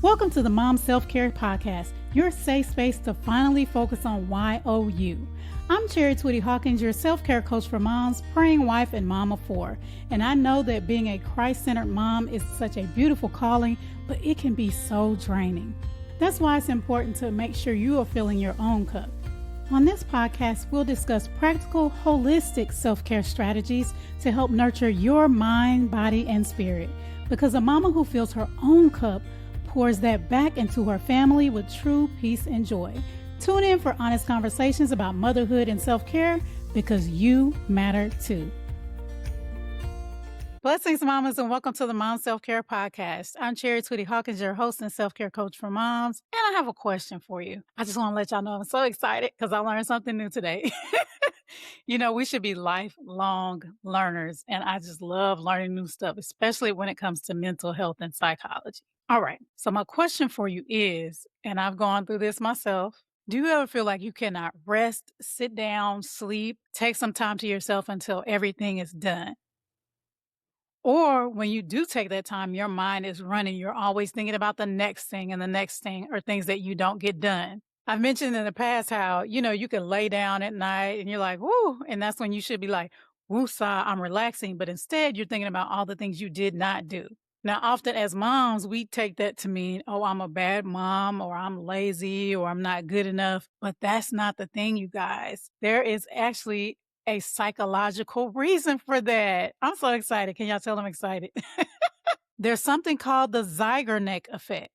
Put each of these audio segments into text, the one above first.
Welcome to the Mom Self-Care Podcast, your safe space to finally focus on YOU. I'm Twitty-Hawkins, your self-care coach for moms, praying wife, and mom of four. And I know that being a Christ-centered mom is such a beautiful calling, but it can be so draining. That's why it's important to make sure you are filling your own cup. On this podcast, we'll discuss practical, holistic self-care strategies to help nurture your mind, body, and spirit. Because a mama who fills her own cup pours that back into her family with true peace and joy. Tune in for honest conversations about motherhood and self-care because you matter too. Blessings, mamas, and welcome to the Mom Self-Care Podcast. I'm Twitty-Hawkins, your host and self-care coach for moms, and I have a question for you. I just want to let y'all know I'm so excited because I learned something new today. You know, we should be lifelong learners, and I just love learning new stuff, especially when it comes to mental health and psychology. All right, so my question for you is, and I've gone through this myself, do you ever feel like you cannot rest, sit down, sleep, take some time to yourself until everything is done? Or when you do take that time, your mind is running. You're always thinking about the next thing and the next thing or things that you don't get done. I've mentioned in the past how, you can lay down at night and you're like, woo, and that's when you should be like, woosah, I'm relaxing. But instead, you're thinking about all the things you did not do. Now, often as moms, we take that to mean, oh, I'm a bad mom, or I'm lazy, or I'm not good enough. But that's not the thing, you guys. There is actually a psychological reason for that. I'm so excited. Can y'all tell I'm excited? There's something called the Zeigarnik Effect.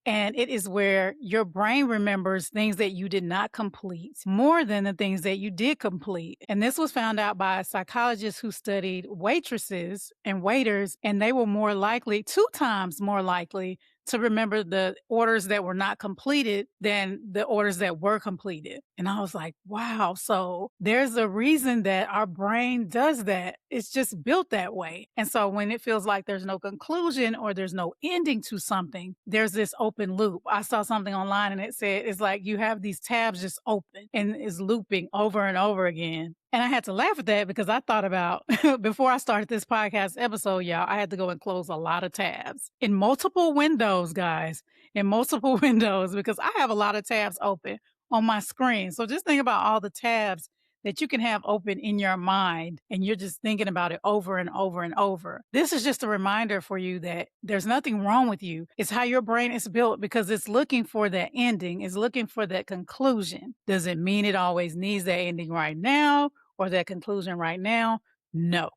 And it is where your brain remembers things that you did not complete more than the things that you did complete. And this was found out by a psychologist who studied waitresses and waiters, and they were more likely, 2 times more likely, to remember the orders that were not completed than the orders that were completed. And I was like, wow. So there's a reason that our brain does that. It's just built that way. And so when it feels like there's no conclusion or there's no ending to something, there's this open loop. I saw something online and it said, it's like you have these tabs just open and it's looping over and over again. And I had to laugh at that because I thought about, before I started this podcast episode, y'all, I had to go and close a lot of tabs in multiple windows, guys, in multiple windows, because I have a lot of tabs open on my screen. So just think about all the tabs that you can have open in your mind and you're just thinking about it over and over and over. This is just a reminder for you that there's nothing wrong with you. It's how your brain is built because it's looking for that ending, it's looking for that conclusion. Does it mean it always needs that ending right now or that conclusion right now? No.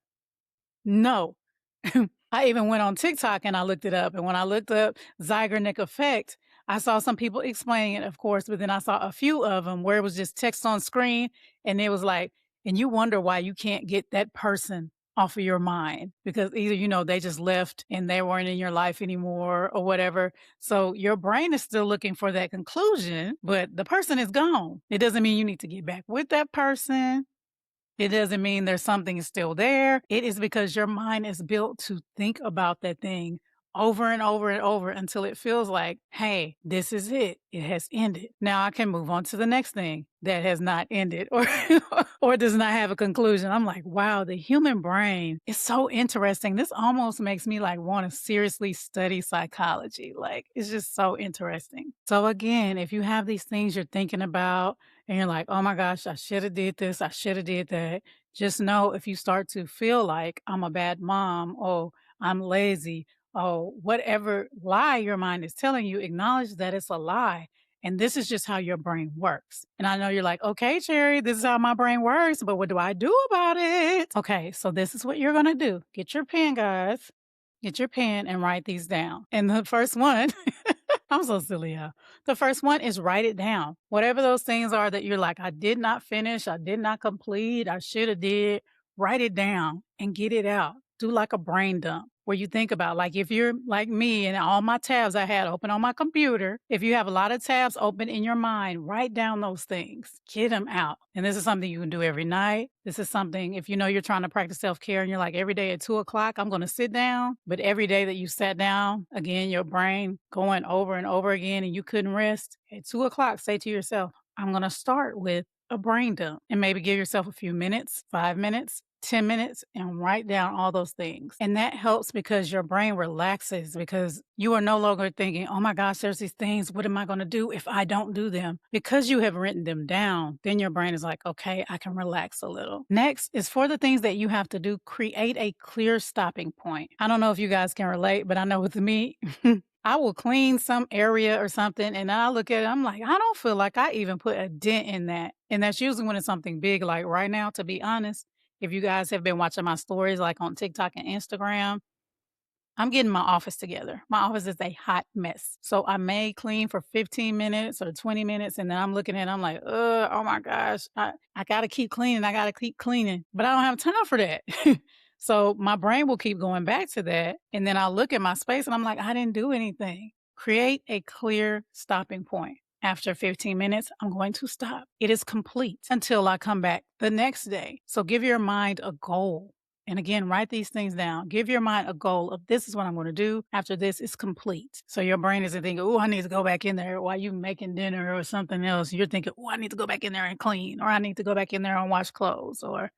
I even went on TikTok and I looked it up. And when I looked up Zeigarnik Effect, I saw some people explaining it, of course, but then I saw a few of them where it was just text on screen and it was like, and you wonder why you can't get that person off of your mind because either, they just left and they weren't in your life anymore or whatever. So your brain is still looking for that conclusion, but the person is gone. It doesn't mean you need to get back with that person. It doesn't mean there's something still there. It is because your mind is built to think about that thing over and over and over until it feels like, hey, this is it. It has ended. Now I can move on to the next thing that has not ended or does not have a conclusion. I'm like, wow, the human brain is so interesting. This almost makes me want to seriously study psychology. It's just so interesting. So again, if you have these things you're thinking about and you're like, oh my gosh, I should have did this. I should have did that. Just know if you start to feel like I'm a bad mom, oh, I'm lazy, oh, whatever lie your mind is telling you, acknowledge that it's a lie. And this is just how your brain works. And I know you're like, okay, Cherry, this is how my brain works, but what do I do about it? Okay, so this is what you're going to do. Get your pen, guys. Get your pen and write these down. And the first one, I'm so silly, y'all. The first one is write it down. Whatever those things are that you're like, I did not finish, I did not complete, I should have did, write it down and get it out. Do like a brain dump where you think about, if you're like me and all my tabs I had open on my computer, if you have a lot of tabs open in your mind, write down those things, get them out. And this is something you can do every night. This is something, if you're trying to practice self-care and you're like, every day at 2:00, I'm going to sit down. But every day that you sat down, again, your brain going over and over again and you couldn't rest, at 2:00, say to yourself, I'm going to start with a brain dump and maybe give yourself a few minutes, 5 minutes, 10 minutes and write down all those things. And that helps because your brain relaxes because you are no longer thinking, oh my gosh, there's these things. What am I going to do if I don't do them? Because you have written them down, then your brain is like, okay, I can relax a little. Next is for the things that you have to do, create a clear stopping point. I don't know if you guys can relate, but I know with me, I will clean some area or something and I look at it, I'm like, I don't feel like I even put a dent in that. And that's usually when it's something big, like right now, to be honest. If you guys have been watching my stories like on TikTok and Instagram, I'm getting my office together. My office is a hot mess. So I may clean for 15 minutes or 20 minutes, and then I'm looking at it, I'm like, oh my gosh, I got to keep cleaning. I got to keep cleaning. But I don't have time for that. So my brain will keep going back to that. And then I'll look at my space and I'm like, I didn't do anything. Create a clear stopping point. After 15 minutes, I'm going to stop. It is complete until I come back the next day. So give your mind a goal. And again, write these things down. Give your mind a goal of this is what I'm going to do after this is complete. So your brain isn't thinking, oh, I need to go back in there while you making dinner or something else. You're thinking, oh, I need to go back in there and clean, or I need to go back in there and wash clothes, or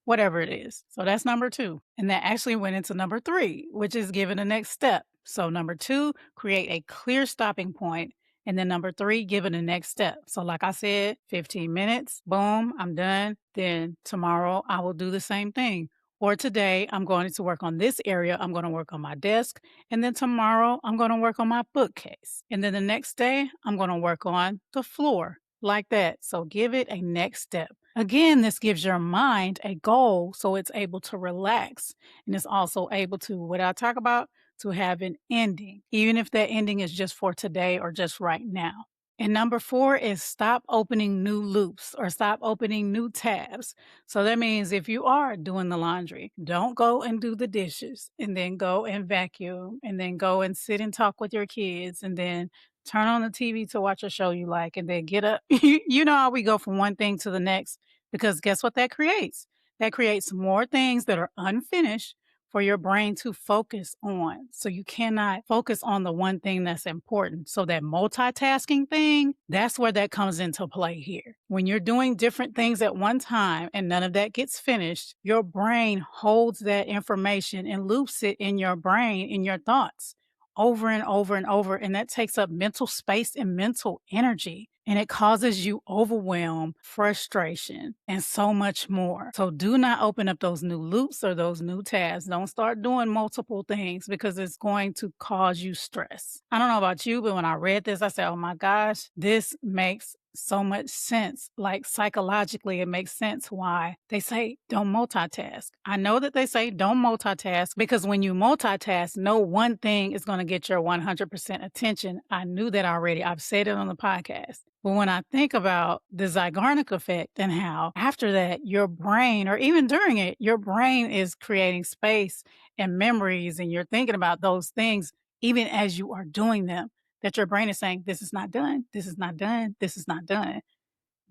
whatever it is. So that's number 2. And that actually went into number 3, which is giving the next step. So number 2, create a clear stopping point. And then number 3, giving the next step. So like I said, 15 minutes, boom, I'm done. Then tomorrow I will do the same thing. Or today I'm going to work on this area. I'm going to work on my desk. And then tomorrow I'm going to work on my bookcase. And then the next day I'm going to work on the floor like that. So give it a next step. Again, this gives your mind a goal so it's able to relax and it's also able to, what I talk about, to have an ending, even if that ending is just for today or just right now. And number 4 is stop opening new loops or stop opening new tabs. So that means if you are doing the laundry, don't go and do the dishes and then go and vacuum and then go and sit and talk with your kids and then turn on the TV to watch a show you like and then get up. You know how we go from one thing to the next because guess what that creates? That creates more things that are unfinished for your brain to focus on. So you cannot focus on the one thing that's important. So that multitasking thing, that's where that comes into play here. When you're doing different things at one time and none of that gets finished, your brain holds that information and loops it in your brain, in your thoughts over and over and over. And that takes up mental space and mental energy. And it causes you overwhelm, frustration, and so much more. So do not open up those new loops or those new tabs. Don't start doing multiple things because it's going to cause you stress. I don't know about you, but when I read this, I said, oh my gosh, this makes so much sense. Like psychologically, it makes sense why they say don't multitask. I know that they say don't multitask because when you multitask, no one thing is going to get your 100% attention. I knew that already. I've said it on the podcast. But when I think about the Zeigarnik Effect and how after that, your brain, or even during it, your brain is creating space and memories, and you're thinking about those things even as you are doing them, that your brain is saying, this is not done, this is not done, this is not done.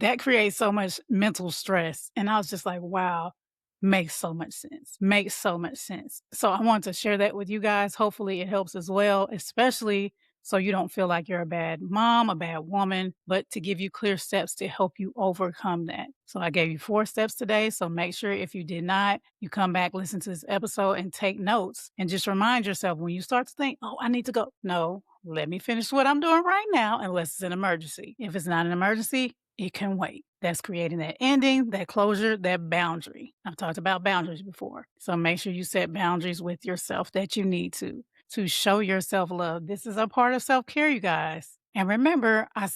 That creates so much mental stress. And I was just like, wow, makes so much sense. Makes so much sense. So I wanted to share that with you guys. Hopefully it helps as well, especially so you don't feel like you're a bad mom, a bad woman, but to give you clear steps to help you overcome that. So I gave you 4 steps today. So make sure if you did not, you come back, listen to this episode and take notes and just remind yourself when you start to think, oh, I need to go. No, let me finish what I'm doing right now unless it's an emergency. If it's not an emergency, it can wait. That's creating that ending, that closure, that boundary. I've talked about boundaries before. So make sure you set boundaries with yourself that you need to show yourself love. This is a part of self-care, you guys. And remember, I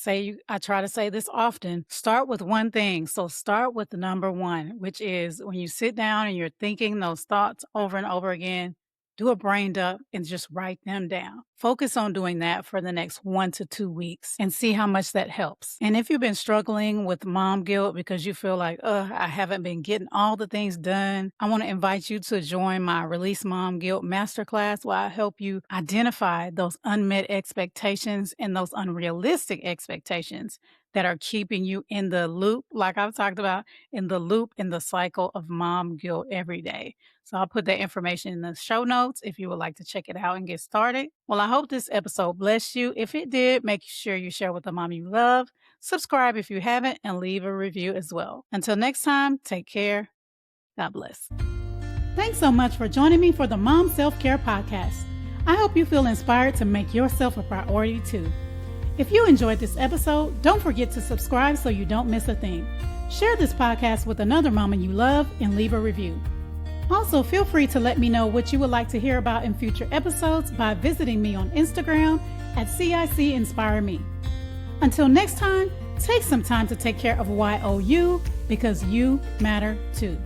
try to say this often, start with one thing. So start with the number 1, which is when you sit down and you're thinking those thoughts over and over again, do a brain dump and just write them down. Focus on doing that for the next 1 to 2 weeks and see how much that helps. And if you've been struggling with mom guilt because you feel like, I haven't been getting all the things done, I want to invite you to join my Release Mom Guilt Masterclass where I help you identify those unmet expectations and those unrealistic expectations that are keeping you in the loop, like I've talked about, in the cycle of mom guilt every day. So I'll put that information in the show notes if you would like to check it out and get started. Well, I hope this episode blessed you. If it did, make sure you share with the mom you love, subscribe if you haven't, and leave a review as well. Until next time, take care. God bless. Thanks so much for joining me for the Mom Self-Care Podcast. I hope you feel inspired to make yourself a priority too. If you enjoyed this episode, don't forget to subscribe so you don't miss a thing. Share this podcast with another mama you love and leave a review. Also, feel free to let me know what you would like to hear about in future episodes by visiting me on Instagram at CIC Inspire Me. Until next time, take some time to take care of YOU because you matter too.